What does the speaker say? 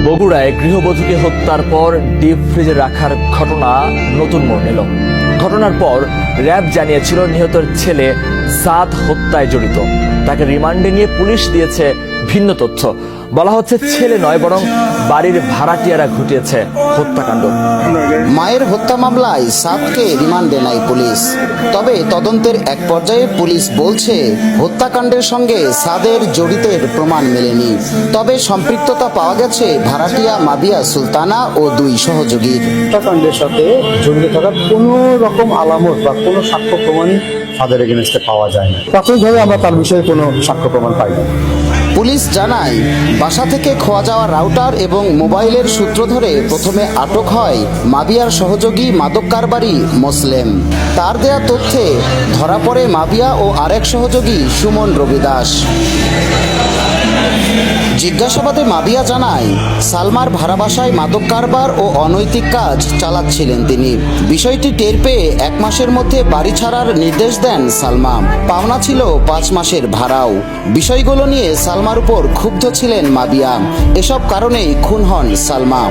বগুড়ায় গৃহবধূকে হত্যার পর ডিপ ফ্রিজে রাখার ঘটনা নতুন মোড় নিল। ঘটনার পর র্যাব জানিয়েছিল নিহতের ছেলে সাদ হত্যায় জড়িত। তাকে রিমান্ডে নিয়ে পুলিশ দিয়েছে ভিন্ন তথ্য। বলা হচ্ছে ছেলে নয়, বরং বাড়ির ভাড়াটিয়ারা ঘটিয়েছে হত্যাকাণ্ড। মায়ের হত্যা মামলায় সাদকে রিমান্ডে নেয় পুলিশ। তবে তদন্তের এক পর্যায়ে পুলিশ বলছে হত্যাকাণ্ডের সঙ্গে সাদের জড়িতের প্রমাণ মেলেনি। তবে সম্পৃক্ততা পাওয়া গেছে ভাড়াটিয়া মাবিয়া সুলতানা ও দুই সহযোগীর। হত্যাকাণ্ডের সাথে জড়িত থাকার কোনো রকম আলামত বা কোনো সাক্ষ্য প্রমাণ তাদের এগেনস্টে পাওয়া যায় না। প্রাথমিকভাবে আমরা তার বিষয়ে কোনো সাক্ষ্য প্রমাণ পাই না। পুলিশ জানায় বাসা থেকে খোয়া যাওয়া রাউটার এবং মোবাইলের সূত্র ধরে প্রথমে আটক হয় মাবিয়ার সহযোগী মাদক কারবারি মোসলেম। তার দেয়া তথ্যে ধরা পড়ে মাবিয়া ও আরেক সহযোগী সুমন রবি দাস। জিজ্ঞাসাবাদে মাবিয়া জানায় সালমার ভাড়া বাসায় মাদক কারবার ও অনৈতিক কাজ চালাচ্ছিলেন তিনি। বিষয়টি টের পেয়ে 1 মাসের মধ্যে বাড়ি ছাড়ার নির্দেশ দেন সালমা। পাওনা ছিল 5 মাসের ভাড়াও। বিষয়গুলো নিয়ে সালমার উপর ক্ষুব্ধ ছিলেন মাবিয়া। এসব কারণেই খুন হন সালমা।